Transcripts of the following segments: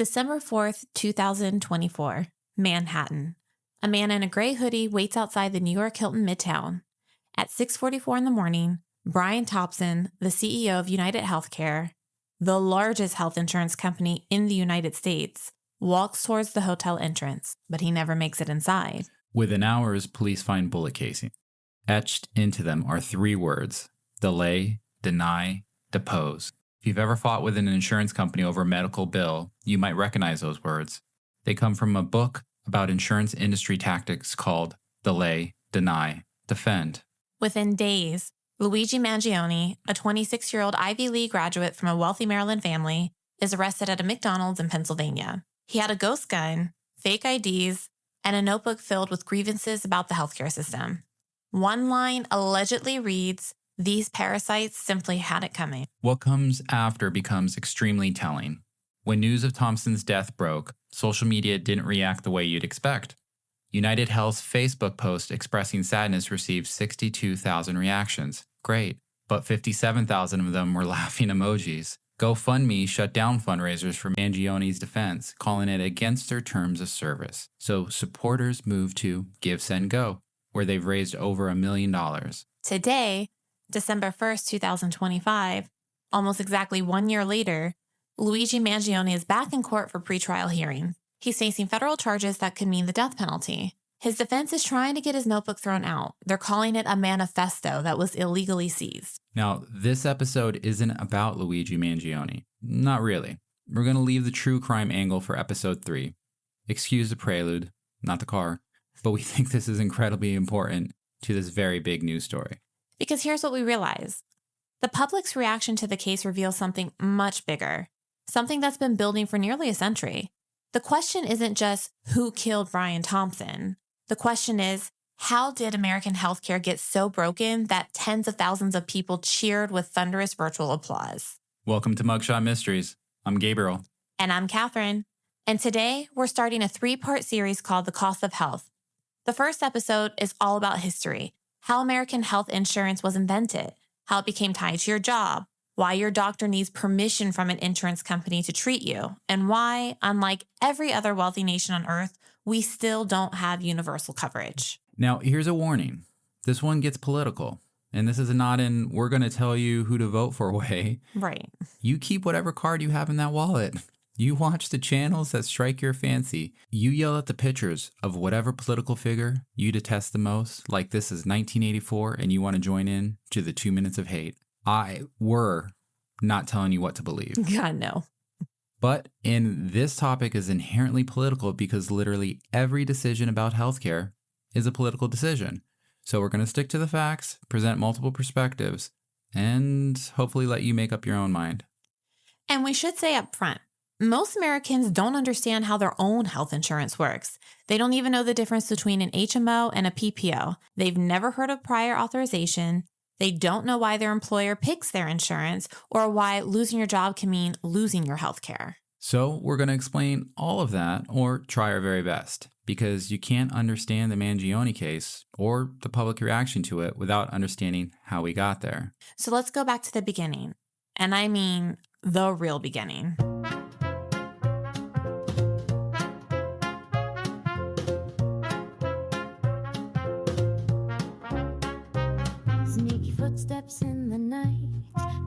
December 4th, 2024, Manhattan. A man in a gray hoodie waits outside the New York Hilton Midtown. At 6:44 in the morning, Brian Thompson, the CEO of United Healthcare, the largest health insurance company in the United States, walks towards the hotel entrance, but he never makes it inside. Within hours, police find bullet casings. Etched into them are 3 words: delay, deny, depose. If you've ever fought with an insurance company over a medical bill, you might recognize those words. They come from a book about insurance industry tactics called Delay, Deny, Defend. Within days, Luigi Mangione, a 26-year-old Ivy League graduate from a wealthy Maryland family, is arrested at a McDonald's in Pennsylvania. He had a ghost gun, fake IDs, and a notebook filled with grievances about the healthcare system. One line allegedly reads, "These parasites simply had it coming." What comes after becomes extremely telling. When news of Thompson's death broke, social media didn't react the way you'd expect. United Health's Facebook post expressing sadness received 62,000 reactions. Great, but 57,000 of them were laughing emojis. GoFundMe shut down fundraisers for Mangione's defense, calling it against their terms of service. So supporters moved to Give, Send, Go, where they've raised over $1 million. Today, December 1st, 2025, almost exactly 1 year later, Luigi Mangione is back in court for pretrial hearing. He's facing federal charges that could mean the death penalty. His defense is trying to get his notebook thrown out. They're calling it a manifesto that was illegally seized. Now, this episode isn't about Luigi Mangione. Not really. We're going to leave the true crime angle for episode 3. Excuse the prelude, not the car, but we think this is incredibly important to this very big news story. Because here's what we realize. The public's reaction to the case reveals something much bigger, something that's been building for nearly a century. The question isn't just who killed Brian Thompson. The question is, how did American healthcare get so broken that tens of thousands of people cheered with thunderous virtual applause? Welcome to Mugshot Mysteries. I'm Gabriel. And I'm Kathryn. And today, we're starting a 3-part series called The Cost of Health. The first episode is all about history, how American health insurance was invented, how it became tied to your job, why your doctor needs permission from an insurance company to treat you, and why, unlike every other wealthy nation on earth, we still don't have universal coverage. Now, here's a warning. This one gets political, and this is not in we're going to tell you who to vote for way. Right. You keep whatever card you have in that wallet. You watch the channels that strike your fancy. You yell at the pictures of whatever political figure you detest the most, like this is 1984 and you want to join in to the 2 minutes of hate. We're not telling you what to believe. God, no. But this topic is inherently political because literally every decision about healthcare is a political decision. So we're going to stick to the facts, present multiple perspectives, and hopefully let you make up your own mind. And we should say up front, most Americans don't understand how their own health insurance works. They don't even know the difference between an HMO and a PPO. They've never heard of prior authorization. They don't know why their employer picks their insurance or why losing your job can mean losing your health care. So we're going to explain all of that, or try our very best, because you can't understand the Mangione case or the public reaction to it without understanding how we got there. So let's go back to the beginning. And I mean the real beginning. Sneaky footsteps in the night,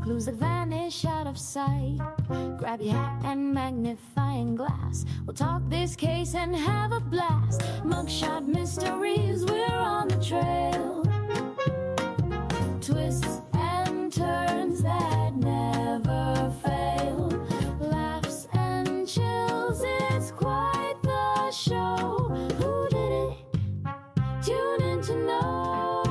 clues that vanish out of sight. Grab your hat and magnifying glass. We'll talk this case and have a blast. Mugshot Mysteries, we're on the trail. Twists and turns that never fail. Laughs and chills, it's quite the show. Who did it? Tune in to know.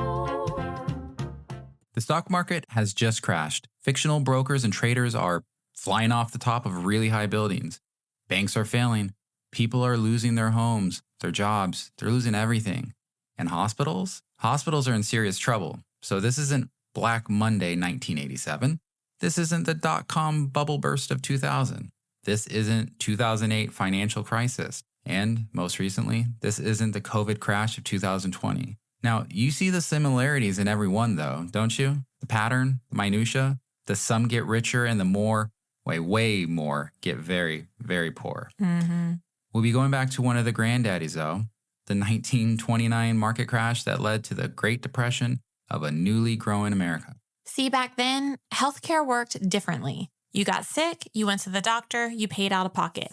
The stock market has just crashed. Fictional brokers and traders are flying off the top of really high buildings. Banks are failing. People are losing their homes, their jobs. They're losing everything. And hospitals? Hospitals are in serious trouble. So this isn't Black Monday 1987. This isn't the dot-com bubble burst of 2000. This isn't 2008 financial crisis. And most recently, this isn't the COVID crash of 2020. Now, you see the similarities in every one, though, don't you? The pattern, the minutia, the some get richer and the more way more get very, very poor. Mm-hmm. We'll be going back to one of the granddaddies, though, the 1929 market crash that led to the Great Depression of a newly growing America. See, back then, healthcare worked differently. You got sick, you went to the doctor, you paid out of pocket.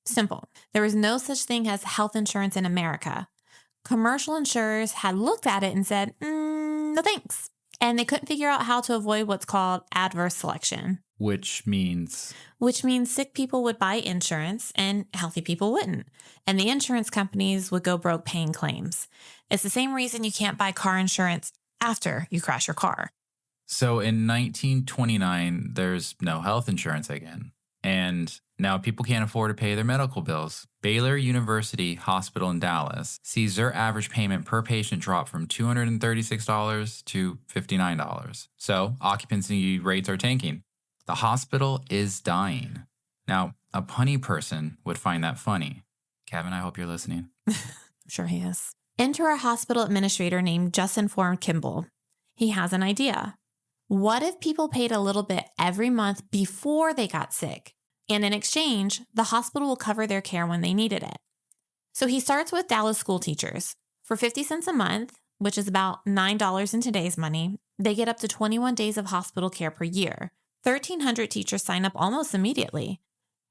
Simple. There was no such thing as health insurance in America. Commercial insurers had looked at it and said, no thanks. And they couldn't figure out how to avoid what's called adverse selection. Which means sick people would buy insurance and healthy people wouldn't. And the insurance companies would go broke paying claims. It's the same reason you can't buy car insurance after you crash your car. So in 1929, there's no health insurance again. And now people can't afford to pay their medical bills. Baylor University Hospital in Dallas sees their average payment per patient drop from $236 to $59. So occupancy rates are tanking. The hospital is dying. Now, a punny person would find that funny. Kevin, I hope you're listening. Sure he is. Enter a hospital administrator named Justin Form Kimball. He has an idea. What if people paid a little bit every month before they got sick? And in exchange, the hospital will cover their care when they needed it. So he starts with Dallas school teachers. For 50 cents a month, which is about $9 in today's money, they get up to 21 days of hospital care per year. 1,300 teachers sign up almost immediately.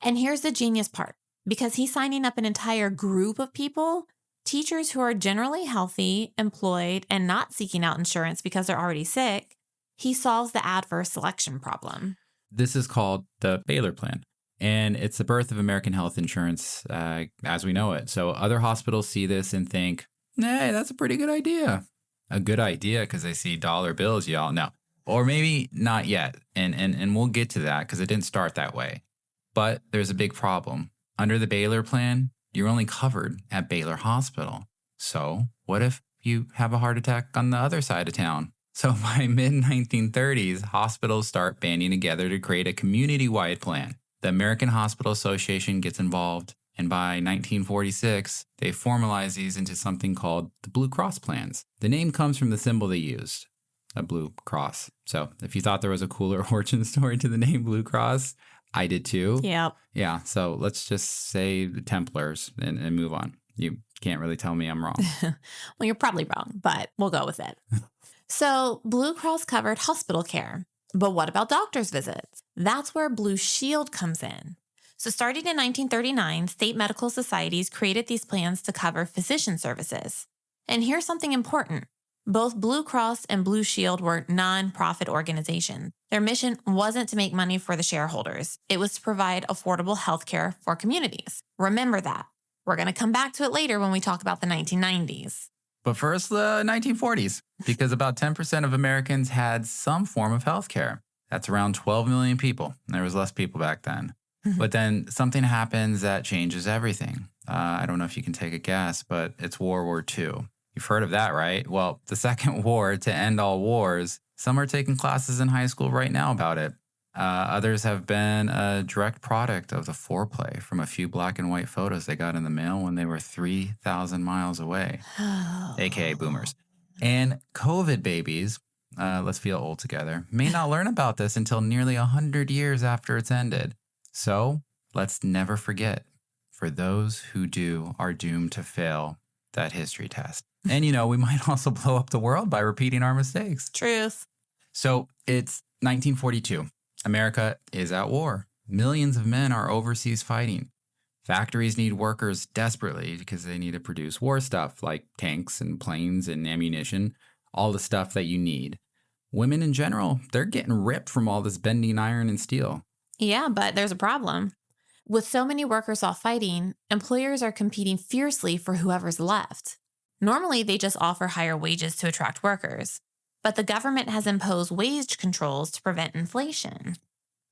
And here's the genius part. Because he's signing up an entire group of people, teachers who are generally healthy, employed, and not seeking out insurance because they're already sick, he solves the adverse selection problem. This is called the Baylor Plan. And it's the birth of American health insurance as we know it. So other hospitals see this and think, hey, that's a pretty good idea. A good idea because they see dollar bills, y'all. No. Or maybe not yet. And we'll get to that because it didn't start that way. But there's a big problem. Under the Baylor Plan, you're only covered at Baylor Hospital. So what if you have a heart attack on the other side of town? So by mid-1930s, hospitals start banding together to create a community-wide plan. The American Hospital Association gets involved, and by 1946, they formalize these into something called the Blue Cross plans. The name comes from the symbol they used, a blue cross. So if you thought there was a cooler origin story to the name Blue Cross, I did too. Yep. Yeah, so let's just say the Templars and move on. You can't really tell me I'm wrong. Well, you're probably wrong, but we'll go with it. So Blue Cross covered hospital care. But what about doctor's visits? That's where Blue Shield comes in. So starting in 1939, state medical societies created these plans to cover physician services. And here's something important. Both Blue Cross and Blue Shield were non-profit organizations. Their mission wasn't to make money for the shareholders. It was to provide affordable health care for communities. Remember that. We're going to come back to it later when we talk about the 1990s. But first, the 1940s, because about 10% of Americans had some form of health care. That's around 12 million people. There was less people back then. But then something happens that changes everything. I don't know if you can take a guess, but it's World War II. You've heard of that, right? Well, the second war to end all wars, some are taking classes in high school right now about it. Others have been a direct product of the foreplay from a few black and white photos they got in the mail when they were 3,000 miles away, aka boomers. And COVID babies, let's feel old together, may not learn about this until nearly 100 years after it's ended. So let's never forget, for those who do are doomed to fail that history test. And, we might also blow up the world by repeating our mistakes. Truth. So it's 1942. America is at war. Millions of men are overseas fighting. Factories need workers desperately because they need to produce war stuff like tanks and planes and ammunition, all the stuff that you need. Women in general, they're getting ripped from all this bending iron and steel. Yeah, but there's a problem. With so many workers off fighting, employers are competing fiercely for whoever's left. Normally, they just offer higher wages to attract workers. But the government has imposed wage controls to prevent inflation.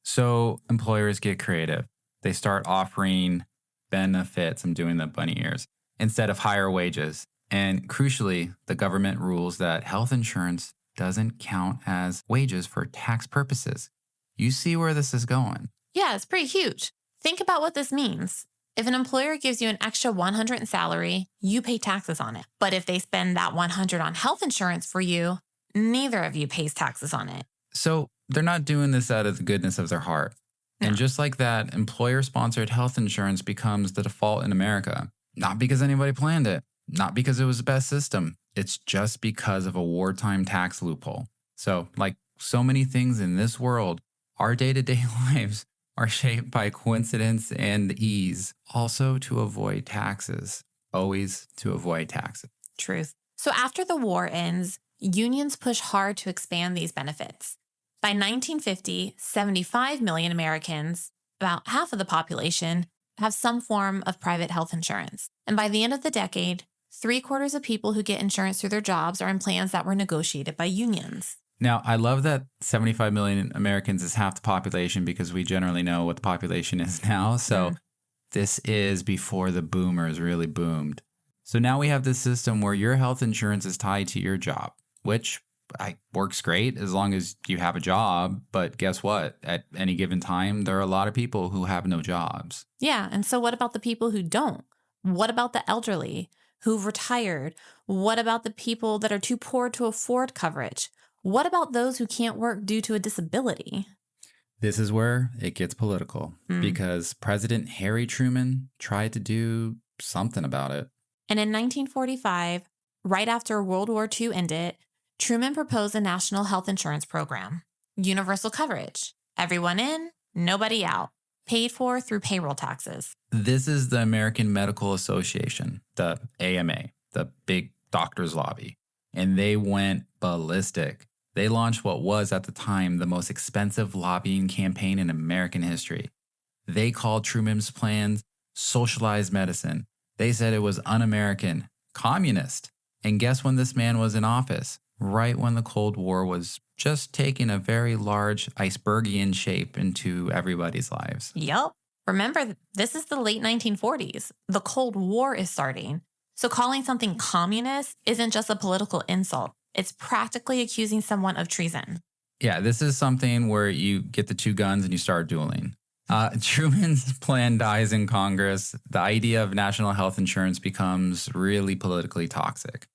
So employers get creative. They start offering benefits, I'm doing the bunny ears, instead of higher wages. And crucially, the government rules that health insurance doesn't count as wages for tax purposes. You see where this is going. Yeah, it's pretty huge. Think about what this means. If an employer gives you an extra $100 in salary, you pay taxes on it. But if they spend that $100 on health insurance for you, neither of you pays taxes on it. So they're not doing this out of the goodness of their heart. And just like that, employer-sponsored health insurance becomes the default in America. Not because anybody planned it, not because it was the best system. It's just because of a wartime tax loophole. So, like so many things in this world, our day-to-day lives are shaped by coincidence and ease. Also to avoid taxes. Always to avoid taxes. Truth. So after the war ends, unions push hard to expand these benefits. By 1950, 75 million Americans, about half of the population, have some form of private health insurance. And by the end of the decade, 3/4 of people who get insurance through their jobs are in plans that were negotiated by unions. Now, I love that 75 million Americans is half the population because we generally know what the population is now. So this is before the boomers really boomed. So now we have this system where your health insurance is tied to your job, which works great as long as you have a job. But guess what? At any given time, there are a lot of people who have no jobs. Yeah. And so what about the people who don't? What about the elderly who've retired? What about the people that are too poor to afford coverage? What about those who can't work due to a disability? This is where it gets political because President Harry Truman tried to do something about it. And in 1945, right after World War II ended, Truman proposed a national health insurance program. Universal coverage. Everyone in, nobody out. Paid for through payroll taxes. This is the American Medical Association, the AMA, the big doctor's lobby. And they went ballistic. They launched what was at the time the most expensive lobbying campaign in American history. They called Truman's plans socialized medicine. They said it was un-American, communist. And guess when this man was in office? Right when the Cold War was just taking a very large icebergian shape into everybody's lives. Yep. Remember, this is the late 1940s. The Cold War is starting. So calling something communist isn't just a political insult. It's practically accusing someone of treason. Yeah, this is something where you get the two guns and you start dueling. Truman's plan dies in Congress. The idea of national health insurance becomes really politically toxic.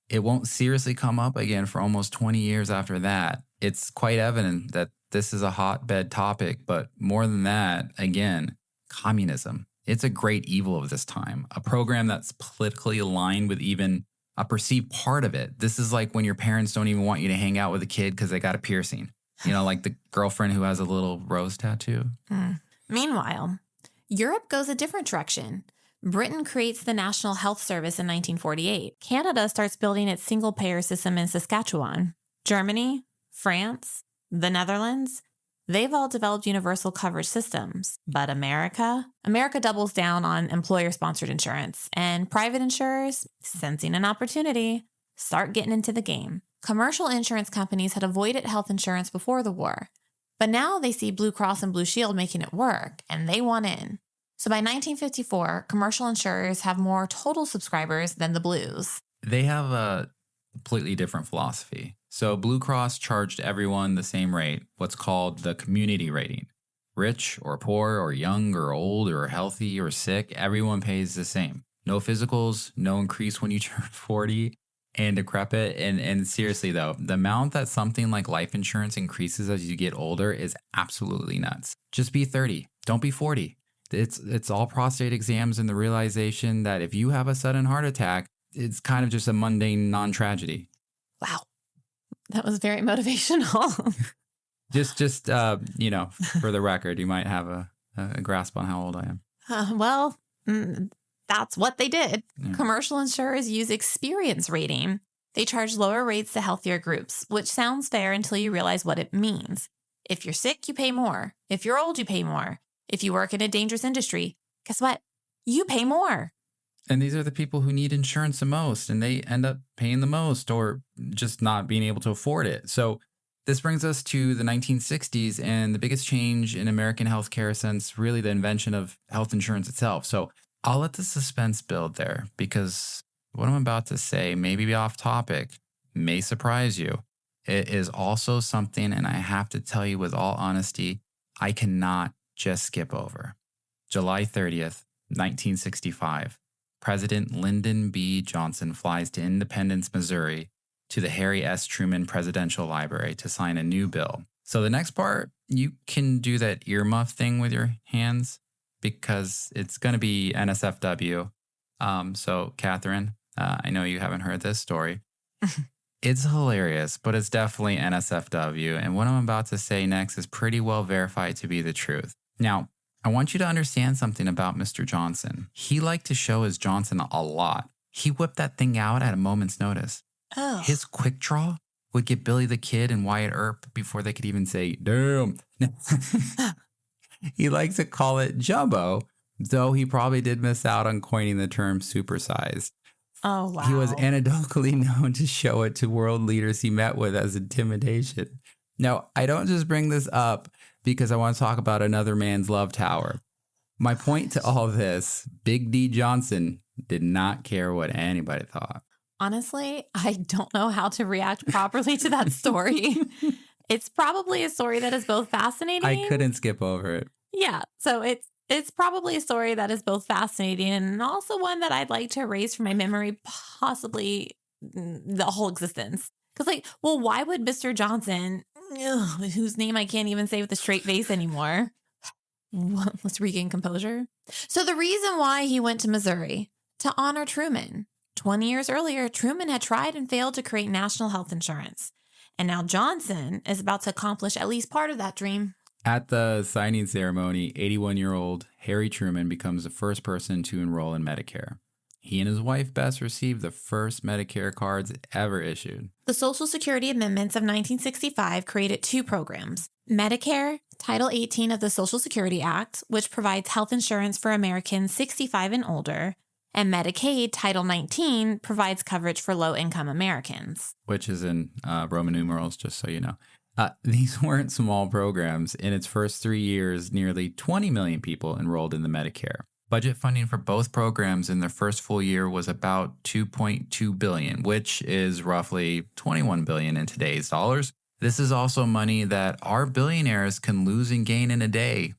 It won't seriously come up again for almost 20 years after that. It's quite evident that this is a hotbed topic, but more than that, again, communism. It's a great evil of this time, a program that's politically aligned with even a perceived part of it. This is like when your parents don't even want you to hang out with a kid because they got a piercing. You know, like the girlfriend who has a little rose tattoo. Meanwhile, Europe goes a different direction. Britain creates the National Health Service in 1948. Canada starts building its single-payer system in Saskatchewan. Germany, France, the Netherlands, they've all developed universal coverage systems. But America doubles down on employer-sponsored insurance, and private insurers, sensing an opportunity, start getting into the game. Commercial insurance companies had avoided health insurance before the war, but now they see Blue Cross and Blue Shield making it work, and they want in. So by 1954, commercial insurers have more total subscribers than the Blues. They have a completely different philosophy. So Blue Cross charged everyone the same rate, what's called the community rating. Rich or poor or young or old or healthy or sick, everyone pays the same. No physicals, no increase when you turn 40 and decrepit. And seriously though, the amount that something like life insurance increases as you get older is absolutely nuts. Just be 30, don't be 40. It's all prostate exams and the realization that if you have a sudden heart attack, it's kind of just a mundane non-tragedy. Wow. That was very motivational. just for the record, you might have a grasp on how old I am. That's what they did. Yeah. Commercial insurers use experience rating. They charge lower rates to healthier groups, which sounds fair until you realize what it means. If you're sick, you pay more. If you're old, you pay more. If you work in a dangerous industry, guess what? You pay more. And these are the people who need insurance the most, and they end up paying the most or just not being able to afford it. So this brings us to the 1960s and the biggest change in American healthcare since really the invention of health insurance itself. So I'll let the suspense build there because what I'm about to say may be off topic, may surprise you. It is also something, and I have to tell you with all honesty, I cannot just skip over. July 30th, 1965. President Lyndon B. Johnson flies to Independence, Missouri, to the Harry S. Truman Presidential Library to sign a new bill, So the next part, you can do that earmuff thing with your hands because it's going to be NSFW. So Kathryn, I know you haven't heard this story. It's hilarious, but it's definitely NSFW. And what I'm about to say next is pretty well verified to be the truth. Now, I want you to understand something about Mr. Johnson. He liked to show his Johnson a lot. He whipped that thing out at a moment's notice. Oh. His quick draw would get Billy the Kid and Wyatt Earp before they could even say, damn. He likes to call it jumbo, though he probably did miss out on coining the term supersize. Oh, wow. He was anecdotally known to show it to world leaders he met with as intimidation. Now, I don't just bring this up because I want to talk about another man's love tower. My point to all this, Big D Johnson did not care what anybody thought. Honestly, I don't know how to react properly to that story. It's probably a story that is both fascinating. I couldn't skip over it. Yeah. So it's probably a story that is both fascinating and also one that I'd like to erase from my memory, possibly the whole existence. Because why would Mr. Johnson, whose name I can't even say with a straight face anymore, let's regain composure. So the reason why he went to Missouri, to honor Truman. 20 years earlier, Truman had tried and failed to create national health insurance. And now Johnson is about to accomplish at least part of that dream. At the signing ceremony, 81-year-old Harry Truman becomes the first person to enroll in Medicare. He and his wife Bess received the first Medicare cards ever issued. The Social Security Amendments of 1965 created two programs. Medicare, Title 18 of the Social Security Act, which provides health insurance for Americans 65 and older, and Medicaid, Title 19, provides coverage for low-income Americans. Which is in Roman numerals, just so you know. These weren't small programs. In its first 3 years, nearly 20 million people enrolled in the Medicare. Budget funding for both programs in their first full year was about $2.2 billion, which is roughly $21 billion in today's dollars. This is also money that our billionaires can lose and gain in a day.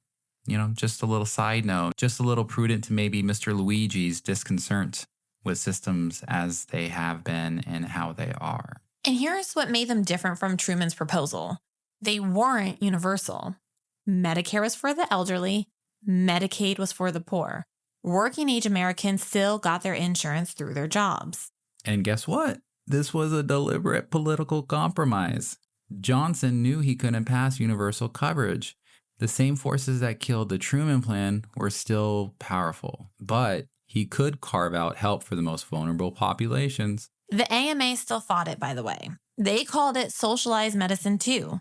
You know, just a little side note, just a little prudent to maybe Mr. Luigi's disconcert with systems as they have been and how they are. And here's what made them different from Truman's proposal. They weren't universal. Medicare was for the elderly. Medicaid was for the poor. Working age Americans still got their insurance through their jobs. And guess what? This was a deliberate political compromise. Johnson knew he couldn't pass universal coverage. The same forces that killed the Truman Plan were still powerful, but he could carve out help for the most vulnerable populations. The AMA still fought it, by the way. They called it socialized medicine too.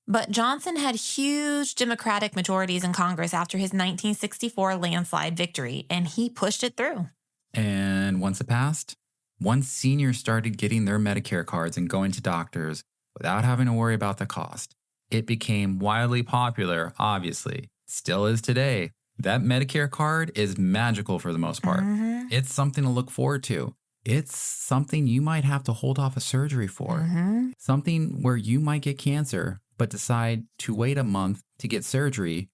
But Johnson had huge Democratic majorities in Congress after his 1964 landslide victory, and he pushed it through. And once it passed, once seniors started getting their Medicare cards and going to doctors without having to worry about the cost, it became wildly popular, obviously. Still is today. That Medicare card is magical for the most part. Mm-hmm. It's something to look forward to. It's something you might have to hold off a surgery for. Mm-hmm. Something where you might get cancer, but decide to wait a month to get surgery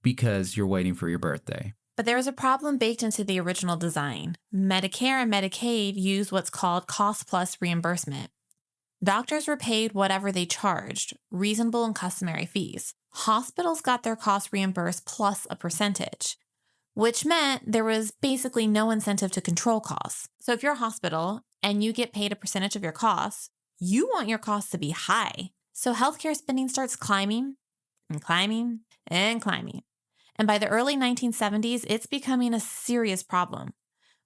because you're waiting for your birthday. But there was a problem baked into the original design. Medicare and Medicaid use what's called cost-plus reimbursement. Doctors were paid whatever they charged, reasonable and customary fees. Hospitals got their costs reimbursed plus a percentage, which meant there was basically no incentive to control costs. So if you're a hospital and you get paid a percentage of your costs, you want your costs to be high. So healthcare spending starts climbing and climbing and climbing. And by the early 1970s, it's becoming a serious problem.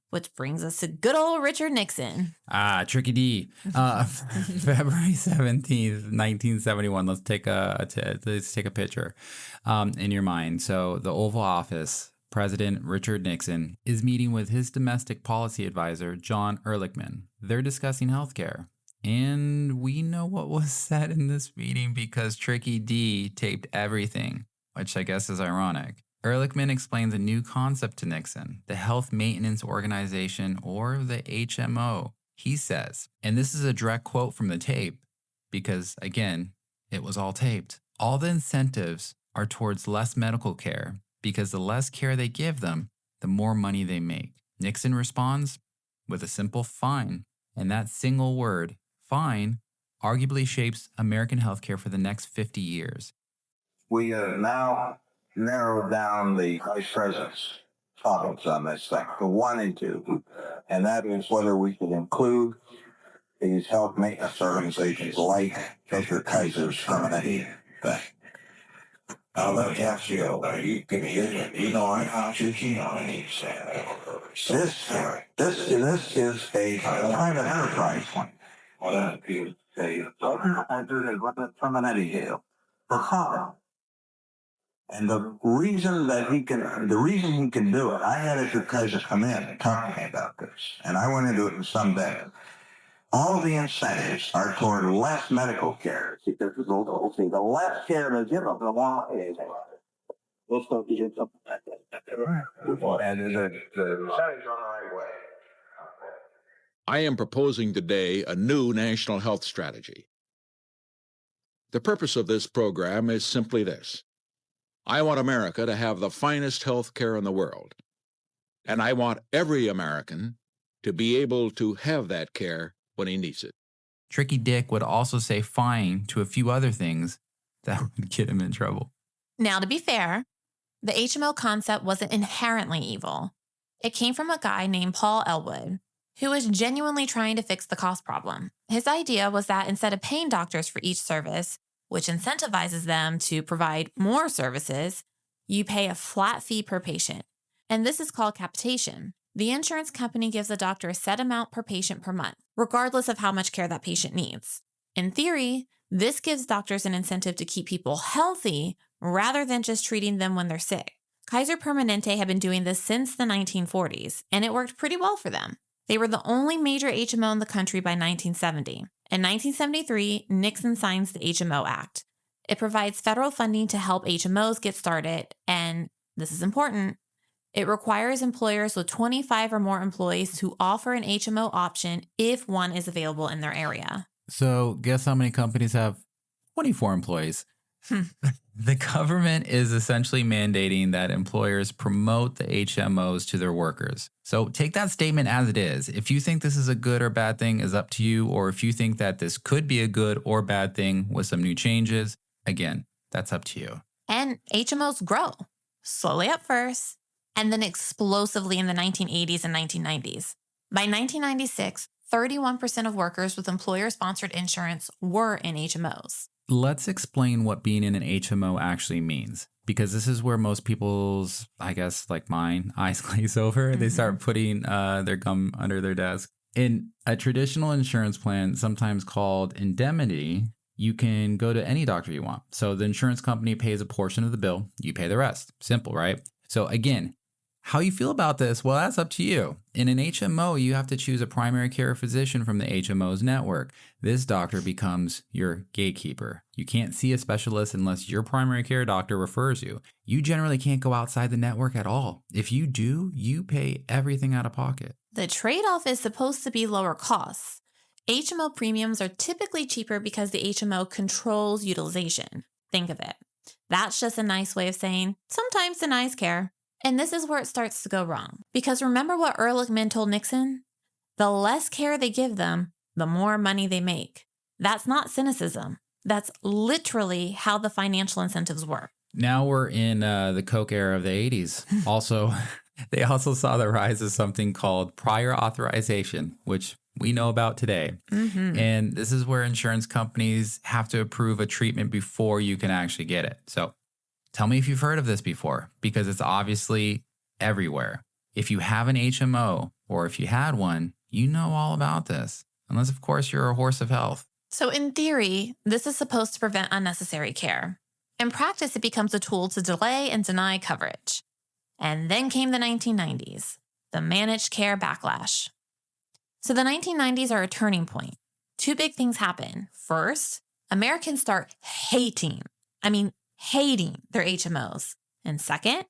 Which brings us to good old Richard Nixon. Tricky D. February 17th, 1971. Let's take a picture in your mind. So the Oval Office, President Richard Nixon is meeting with his domestic policy advisor, John Ehrlichman. They're discussing healthcare. And we know what was said in this meeting because Tricky D taped everything, which I guess is ironic. Ehrlichman explains a new concept to Nixon, the Health Maintenance Organization, or the HMO. He says, and this is a direct quote from the tape, because, again, it was all taped. All the incentives are towards less medical care, because the less care they give them, the more money they make. Nixon responds with a simple fine, and that single word, fine, arguably shapes American healthcare for the next 50 years. We have now narrowed down the vice president's topics on this thing to one and two, and that is whether we should include these health maintenance organizations like Dr. Kaiser's terminating thing. Now let me ask you, you know I'm not too keen on any this is a private enterprise one. Well, that is a terminating deal for profit. And the reason he can do it, I had Dr. Kaiser come in and talk to me about this, and I went into it in some depth. All of the incentives are toward less medical care. Because the less care to give them, the more is. And the incentives are the right way. I am proposing today a new national health strategy. The purpose of this program is simply this. I want America to have the finest health care in the world, and I want every American to be able to have that care when he needs it. Tricky Dick would also say fine to a few other things that would get him in trouble. Now, to be fair, the HMO concept wasn't inherently evil. It came from a guy named Paul Elwood, who was genuinely trying to fix the cost problem. His idea was that instead of paying doctors for each service, which incentivizes them to provide more services, you pay a flat fee per patient. And this is called capitation. The insurance company gives the doctor a set amount per patient per month, regardless of how much care that patient needs. In theory, this gives doctors an incentive to keep people healthy rather than just treating them when they're sick. Kaiser Permanente had been doing this since the 1940s, and it worked pretty well for them. They were the only major HMO in the country by 1970. In 1973, Nixon signs the HMO Act. It provides federal funding to help HMOs get started, and this is important, it requires employers with 25 or more employees to offer an HMO option if one is available in their area. So guess how many companies have 24 employees? The government is essentially mandating that employers promote the HMOs to their workers. So take that statement as it is. If you think this is a good or bad thing is up to you, or if you think that this could be a good or bad thing with some new changes, again, that's up to you. And HMOs grow, slowly at first, and then explosively in the 1980s and 1990s. By 1996, 31% of workers with employer-sponsored insurance were in HMOs. Let's explain what being in an HMO actually means, because this is where most people's, I guess, like mine, eyes glaze over. They start putting their gum under their desk. In a traditional insurance plan, sometimes called indemnity, you can go to any doctor you want. So the insurance company pays a portion of the bill. You pay the rest. Simple, right? So again, how you feel about this, well, that's up to you. In an HMO, you have to choose a primary care physician from the HMO's network. This doctor becomes your gatekeeper. You can't see a specialist unless your primary care doctor refers you. You generally can't go outside the network at all. If you do, you pay everything out of pocket. The trade-off is supposed to be lower costs. HMO premiums are typically cheaper because the HMO controls utilization. Think of it. That's just a nice way of saying sometimes denies care. And this is where it starts to go wrong. Because remember what Ehrlichman told Nixon? The less care they give them, the more money they make. That's not cynicism. That's literally how the financial incentives work. Now we're in the Coke era of the 80s. They also saw the rise of something called prior authorization, which we know about today. And this is where insurance companies have to approve a treatment before you can actually get it. So tell me if you've heard of this before, because it's obviously everywhere. If you have an HMO, or if you had one, you know all about this. Unless, of course, you're a horse of health. So in theory, this is supposed to prevent unnecessary care. In practice, it becomes a tool to delay and deny coverage. And then came the 1990s, the managed care backlash. So the 1990s are a turning point. Two big things happen. First, Americans start hating their HMOs. And second,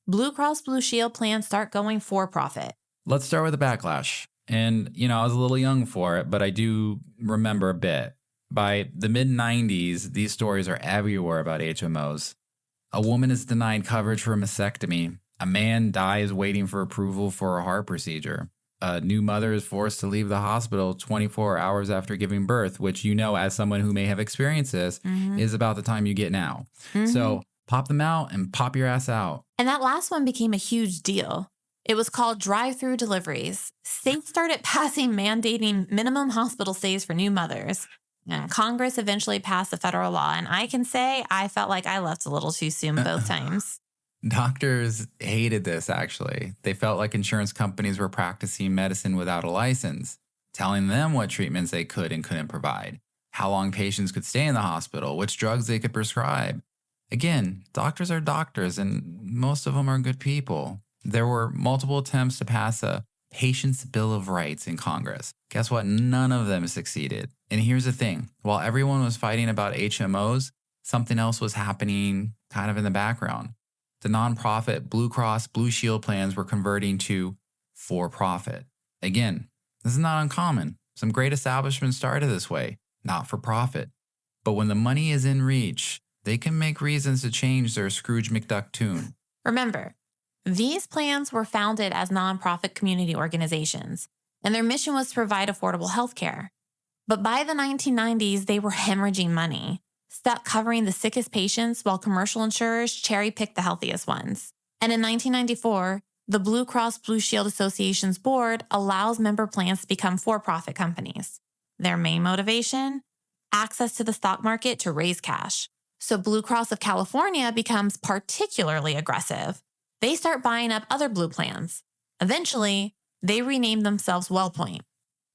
Blue Cross Blue Shield plans start going for profit. Let's start with the backlash. And, I was a little young for it, but I do remember a bit. By the mid-90s, these stories are everywhere about HMOs. A woman is denied coverage for a mastectomy. A man dies waiting for approval for a heart procedure. A new mother is forced to leave the hospital 24 hours after giving birth, which, as someone who may have experienced this, is about the time you get now. So pop them out and pop your ass out. And that last one became a huge deal. It was called drive-through deliveries. States started passing mandating minimum hospital stays for new mothers. And Congress eventually passed a federal law, and I can say I felt like I left a little too soon both times. Doctors hated this, actually. They felt like insurance companies were practicing medicine without a license, telling them what treatments they could and couldn't provide, how long patients could stay in the hospital, which drugs they could prescribe. Again, doctors are doctors, and most of them are good people. There were multiple attempts to pass a Patient's Bill of Rights in Congress. Guess what? None of them succeeded. And here's the thing. While everyone was fighting about HMOs, something else was happening kind of in the background. The nonprofit Blue Cross Blue Shield plans were converting to for-profit. Again, this is not uncommon. Some great establishments started this way, not for profit. But when the money is in reach, they can make reasons to change their Scrooge McDuck tune. Remember, these plans were founded as nonprofit community organizations, and their mission was to provide affordable health care. But by the 1990s, they were hemorrhaging money, stuck covering the sickest patients while commercial insurers cherry-picked the healthiest ones. And in 1994, the Blue Cross Blue Shield Association's board allows member plans to become for-profit companies. Their main motivation? Access to the stock market to raise cash. So Blue Cross of California becomes particularly aggressive. They start buying up other blue plans. Eventually, they rename themselves WellPoint,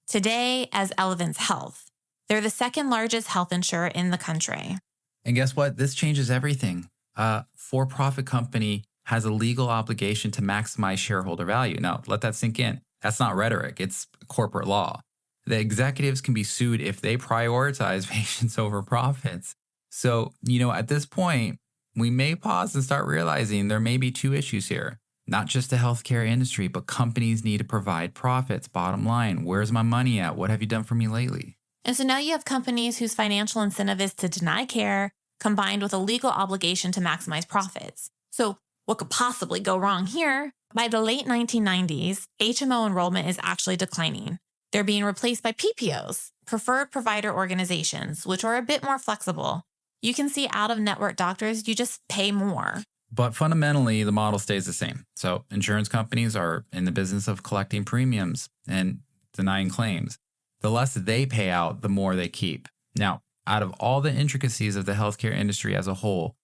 today as Elevance Health. They're the second largest health insurer in the country. And guess what? This changes everything. A for-profit company has a legal obligation to maximize shareholder value. Now, let that sink in. That's not rhetoric. It's corporate law. The executives can be sued if they prioritize patients over profits. So, at this point, we may pause and start realizing there may be two issues here. Not just the healthcare industry, but companies need to provide profits. Bottom line, where's my money at? What have you done for me lately? And so now you have companies whose financial incentive is to deny care, combined with a legal obligation to maximize profits. So what could possibly go wrong here? By the late 1990s, HMO enrollment is actually declining. They're being replaced by PPOs, preferred provider organizations, which are a bit more flexible. You can see out-of-network doctors, you just pay more. But fundamentally, the model stays the same. So insurance companies are in the business of collecting premiums and denying claims. The less they pay out, the more they keep. Now, out of all the intricacies of the healthcare industry as a whole,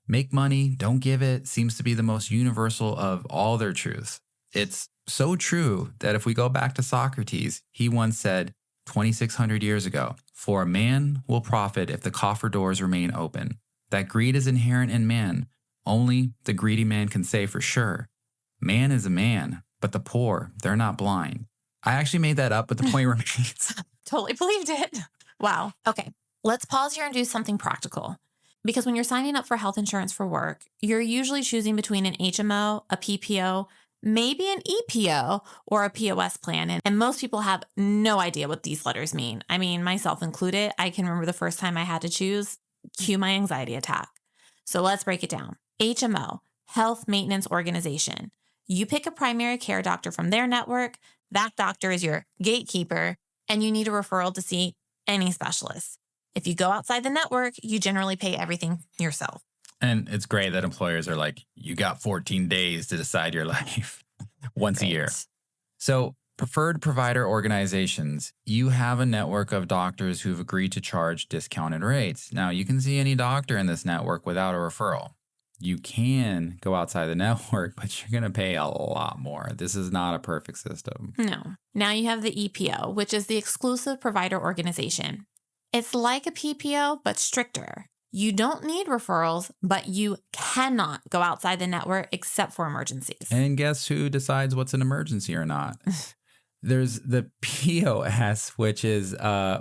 make money, don't give it, seems to be the most universal of all their truths. It's so true that if we go back to Socrates, he once said 2,600 years ago, "For a man will profit if the coffer doors remain open." That greed is inherent in man. Only the greedy man can say for sure. Man is a man, but the poor, they're not blind. I actually made that up, but the point remains. Totally believed it. Wow. Okay, let's pause here and do something practical. Because when you're signing up for health insurance for work, you're usually choosing between an HMO, a PPO, maybe an EPO, or a POS plan. And most people have no idea what these letters mean. I mean, myself included. I can remember the first time I had to choose, cue my anxiety attack. So let's break it down. HMO, Health Maintenance Organization. You pick a primary care doctor from their network. That doctor is your gatekeeper, and you need a referral to see any specialist. If you go outside the network, you generally pay everything yourself. And it's great that employers are like, you got 14 days to decide your life once a year. So preferred provider organizations, you have a network of doctors who've agreed to charge discounted rates. Now, you can see any doctor in this network without a referral. You can go outside the network, but you're going to pay a lot more. This is not a perfect system. No. Now you have the EPO, which is the exclusive provider organization. It's like a PPO, but stricter. You don't need referrals, but you cannot go outside the network except for emergencies. And guess who decides what's an emergency or not? There's the POS, which is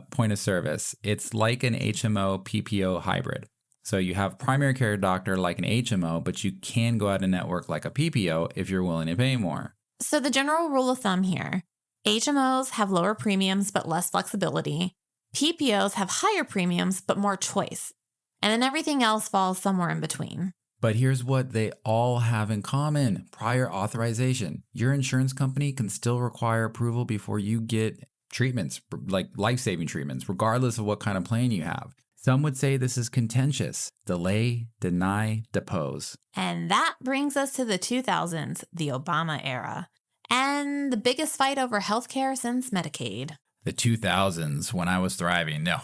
point of service. It's like an HMO PPO hybrid. So you have primary care doctor like an HMO, but you can go out a network like a PPO if you're willing to pay more. So the general rule of thumb here, HMOs have lower premiums but less flexibility. PPOs have higher premiums but more choice. And then everything else falls somewhere in between. But here's what they all have in common: prior authorization. Your insurance company can still require approval before you get treatments, like life-saving treatments, regardless of what kind of plan you have. Some would say this is contentious. Delay, deny, depose. And that brings us to the 2000s, the Obama era, and the biggest fight over healthcare since Medicaid. The 2000s, when I was thriving. No.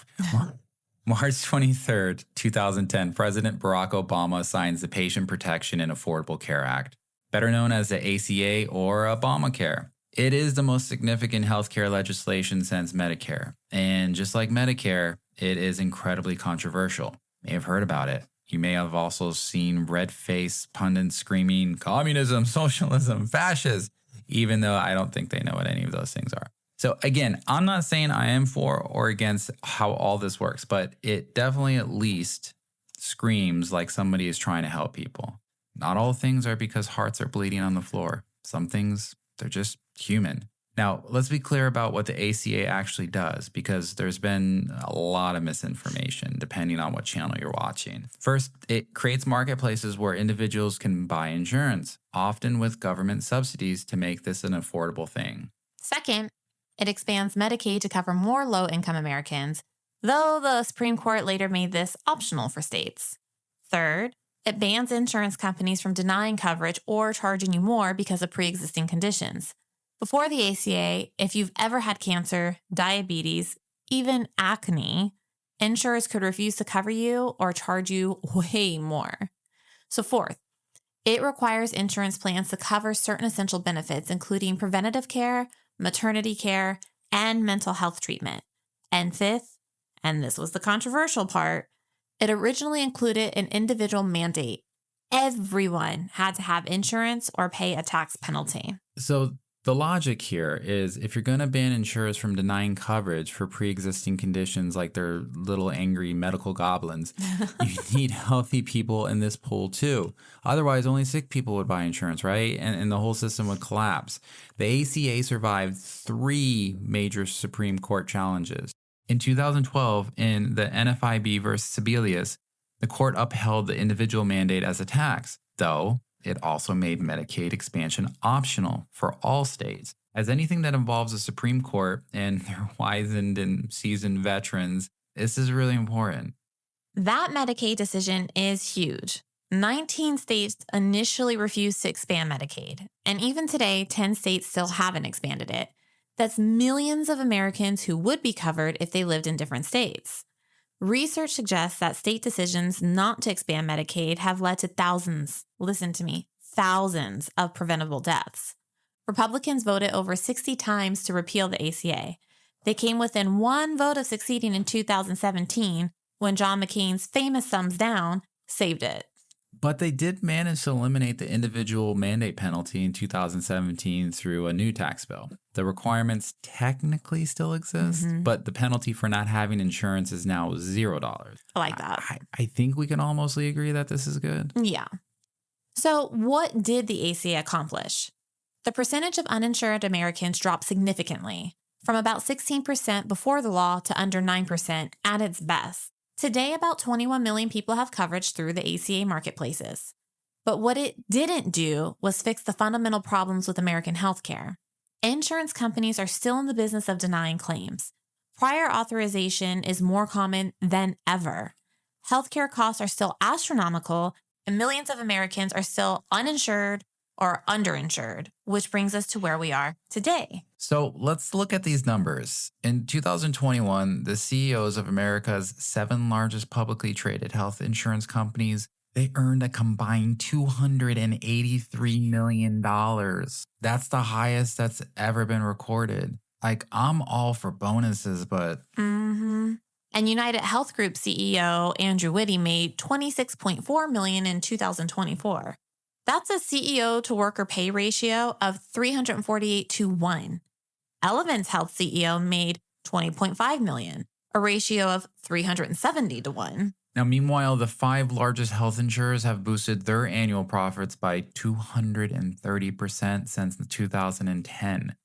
March 23rd, 2010, President Barack Obama signs the Patient Protection and Affordable Care Act, better known as the ACA or Obamacare. It is the most significant healthcare legislation since Medicare. And just like Medicare, it is incredibly controversial. You may have heard about it. You may have also seen red-faced pundits screaming, communism, socialism, fascist, even though I don't think they know what any of those things are. So again, I'm not saying I am for or against how all this works, but it definitely at least screams like somebody is trying to help people. Not all things are because hearts are bleeding on the floor. Some things, they're just human. Now, let's be clear about what the ACA actually does, because there's been a lot of misinformation depending on what channel you're watching. First, it creates marketplaces where individuals can buy insurance, often with government subsidies to make this an affordable thing. Second, it expands Medicaid to cover more low-income Americans, though the Supreme Court later made this optional for states. Third, it bans insurance companies from denying coverage or charging you more because of pre-existing conditions. Before the ACA, if you've ever had cancer, diabetes, even acne, insurers could refuse to cover you or charge you way more. So fourth, it requires insurance plans to cover certain essential benefits, including preventative care, maternity care, and mental health treatment. And fifth, and this was the controversial part, it originally included an individual mandate. Everyone had to have insurance or pay a tax penalty. So the logic here is if you're going to ban insurers from denying coverage for pre-existing conditions like they're little angry medical goblins, you need healthy people in this pool too. Otherwise, only sick people would buy insurance, right? And the whole system would collapse. The ACA survived 3 major Supreme Court challenges. In 2012, in the NFIB versus Sebelius, the court upheld the individual mandate as a tax, though it also made Medicaid expansion optional for all states. As anything that involves the Supreme Court and their wizened and seasoned veterans, this is really important. That Medicaid decision is huge. 19 states initially refused to expand Medicaid, and even today, 10 states still haven't expanded it. That's millions of Americans who would be covered if they lived in different states. Research suggests that state decisions not to expand Medicaid have led to thousands, listen to me, thousands of preventable deaths. Republicans voted over 60 times to repeal the ACA. They came within 1 vote of succeeding in 2017 when John McCain's famous thumbs down saved it. But they did manage to eliminate the individual mandate penalty in 2017 through a new tax bill. The requirements technically still exist, but the penalty for not having insurance is now $0. I like that. I think we can all mostly agree that this is good. Yeah. So what did the ACA accomplish? The percentage of uninsured Americans dropped significantly, from about 16% before the law to under 9% at its best. Today, about 21 million people have coverage through the ACA marketplaces. But what it didn't do was fix the fundamental problems with American healthcare. Insurance companies are still in the business of denying claims. Prior authorization is more common than ever. Healthcare costs are still astronomical, and millions of Americans are still uninsured or underinsured, which brings us to where we are today. So let's look at these numbers. In 2021, the CEOs of America's 7 largest publicly traded health insurance companies, they earned a combined $283 million. That's the highest that's ever been recorded. Like, I'm all for bonuses, but... And United Health Group CEO Andrew Whitty made $26.4 million in 2024. That's a CEO to worker pay ratio of 348 to 1. Elevance Health CEO made $20.5 million, a ratio of 370 to 1. Now, meanwhile, the 5 largest health insurers have boosted their annual profits by 230% since 2010.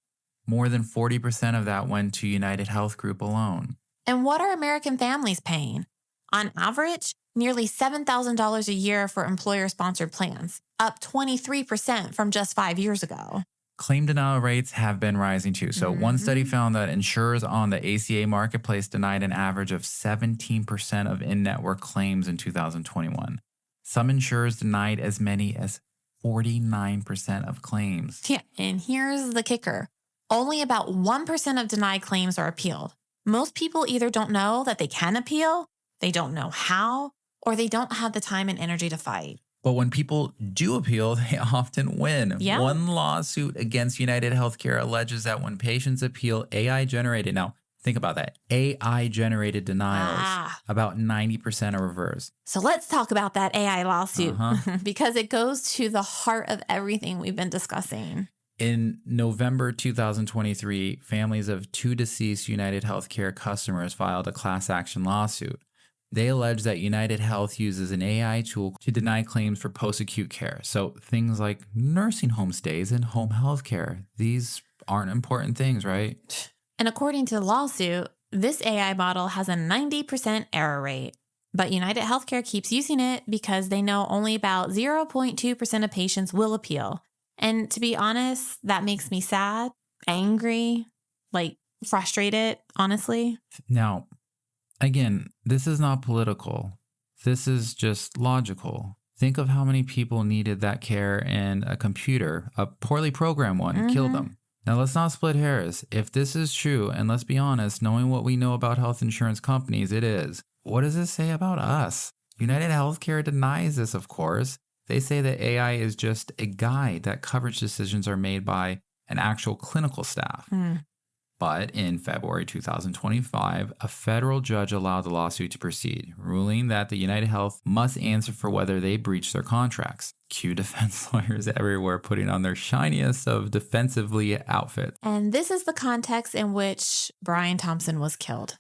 More than 40% of that went to United Health Group alone. And what are American families paying? On average, nearly $7,000 a year for employer-sponsored plans, up 23% from just 5 years ago. Claim denial rates have been rising too. So one study found that insurers on the ACA marketplace denied an average of 17% of in-network claims in 2021. Some insurers denied as many as 49% of claims. Yeah, and here's the kicker. Only about 1% of denied claims are appealed. Most people either don't know that they can appeal, they don't know how, or they don't have the time and energy to fight. But when people do appeal, they often win. Yeah. One lawsuit against United Healthcare alleges that when patients appeal AI-generated, now think about that, AI-generated denials, about 90% are reversed. So let's talk about that AI lawsuit because it goes to the heart of everything we've been discussing. In November 2023, families of 2 deceased United Healthcare customers filed a class action lawsuit. They allege that United Health uses an AI tool to deny claims for post-acute care. So things like nursing home stays and home health care. These aren't important things, right? And according to the lawsuit, this AI model has a 90% error rate. But United Healthcare keeps using it because they know only about 0.2% of patients will appeal. And to be honest, that makes me sad, angry, frustrated, honestly. Now, again, this is not political. This is just logical. Think of how many people needed that care and a computer, a poorly programmed one, killed them. Now, let's not split hairs. If this is true, and let's be honest, knowing what we know about health insurance companies, it is. What does this say about us? United Healthcare denies this, of course. They say that AI is just a guide, that coverage decisions are made by an actual clinical staff. But in February 2025, a federal judge allowed the lawsuit to proceed, ruling that the United Health must answer for whether they breached their contracts. Cue defense lawyers everywhere putting on their shiniest of defensively outfits. And this is the context in which Brian Thompson was killed.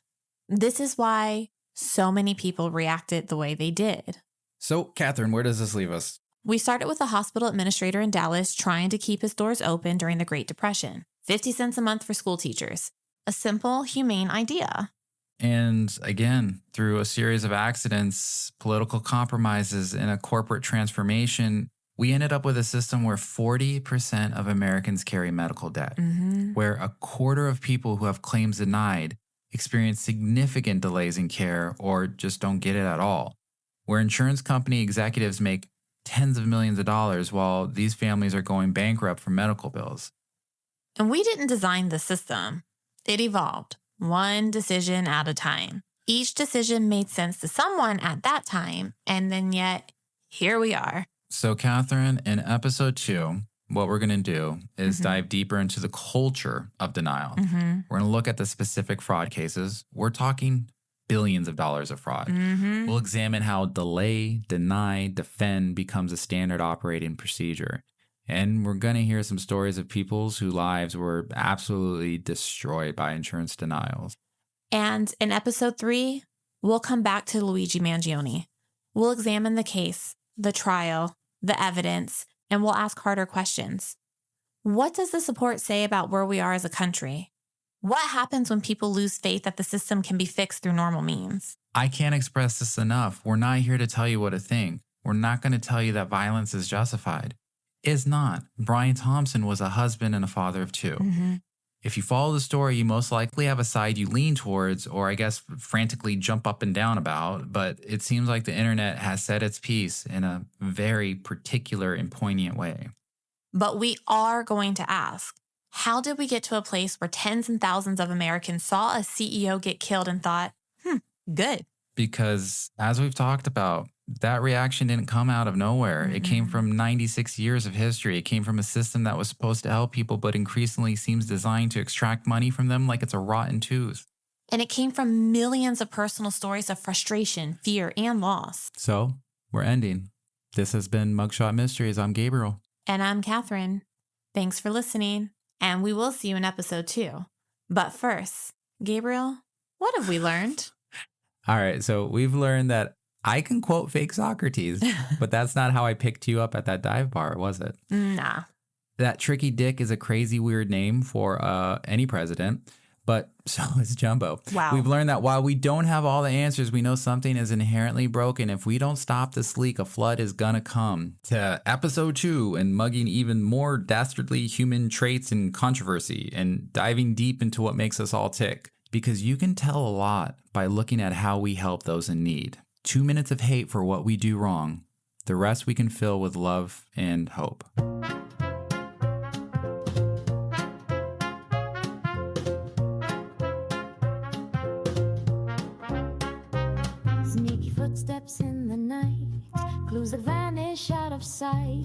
This is why so many people reacted the way they did. So, Kathryn, where does this leave us? We started with a hospital administrator in Dallas trying to keep his doors open during the Great Depression. 50 cents a month for school teachers. A simple, humane idea. And again, through a series of accidents, political compromises, and a corporate transformation, we ended up with a system where 40% of Americans carry medical debt, where a quarter of people who have claims denied experience significant delays in care or just don't get it at all, where insurance company executives make tens of millions of dollars while these families are going bankrupt for medical bills. And we didn't design the system. It evolved, one decision at a time. Each decision made sense to someone at that time, and then yet, here we are. So, Kathryn, in episode 2, what we're going to do is dive deeper into the culture of denial. We're going to look at the specific fraud cases. We're talking billions of dollars of fraud. We'll examine how delay, deny, defend becomes a standard operating procedure. And we're going to hear some stories of people whose lives were absolutely destroyed by insurance denials. And in episode 3, we'll come back to Luigi Mangione. We'll examine the case, the trial, the evidence, and we'll ask harder questions. What does the report say about where we are as a country? What happens when people lose faith that the system can be fixed through normal means? I can't express this enough. We're not here to tell you what to think. We're not going to tell you that violence is justified. It's not. Brian Thompson was a husband and a father of 2. If you follow the story, you most likely have a side you lean towards, or I guess frantically jump up and down about, but it seems like the internet has said its piece in a very particular and poignant way. But we are going to ask, how did we get to a place where tens and thousands of Americans saw a CEO get killed and thought, good? Because as we've talked about, that reaction didn't come out of nowhere. It came from 96 years of history. It came from a system that was supposed to help people, but increasingly seems designed to extract money from them like it's a rotten tooth. And it came from millions of personal stories of frustration, fear, and loss. So, we're ending. This has been Mugshot Mysteries. I'm Gabriel. And I'm Kathryn. Thanks for listening, and we will see you in episode 2. But first, Gabriel, what have we learned? All right, so we've learned that I can quote fake Socrates, but that's not how I picked you up at that dive bar, was it? Nah. That Tricky Dick is a crazy, weird name for any president. But so is Jumbo. Wow. We've learned that while we don't have all the answers, we know something is inherently broken. If we don't stop this leak, a flood is gonna come. To episode 2 and mugging even more dastardly human traits and controversy and diving deep into what makes us all tick. Because you can tell a lot by looking at how we help those in need. 2 minutes of hate for what we do wrong. The rest we can fill with love and hope. Sneaky footsteps in the night, clues that vanish out of sight.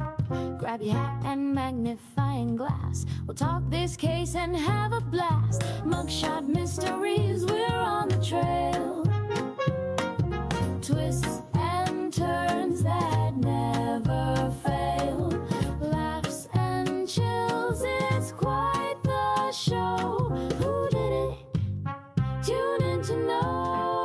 Grab your hat and magnifying glass. We'll talk this case and have a blast. Mugshot Mysteries, we're on the trail. Twists and turns that never fail. Laughs and chills, it's quite the show. Who did it? Tune in to know.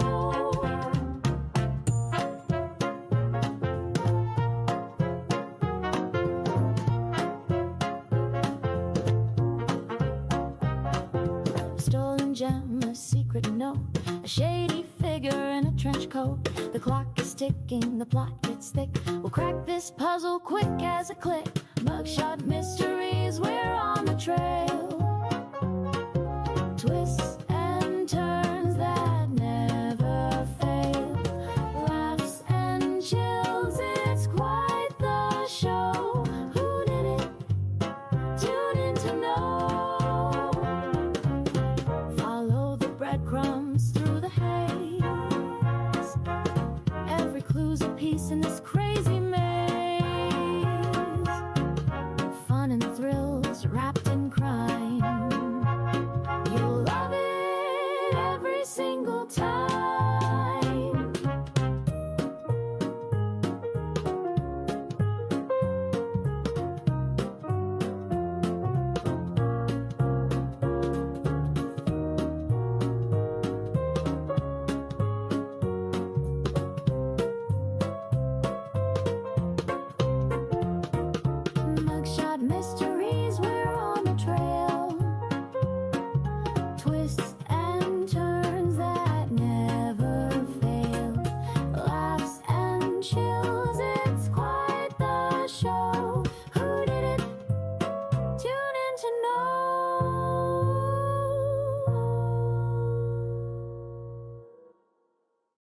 Stolen gem, a secret note, a shady figure in a trench coat. The clock is ticking, the plot gets thick. We'll crack this puzzle quick as a click. Mugshot Mysteries, we're on the trail. Twists and turns that never fail. Laughs and chills, it's quite the show. Who did it? Tune in to know. Follow the breadcrumbs through the haze. Every clue's a piece in this crazy maze. Fun and thrills wrapped in crime. You'll love it every single time. Mugshot Mysteries, we're on the trail. Twists and turns that never fail. Laughs and chills, it's quite the show. Who did it? Tune in to know.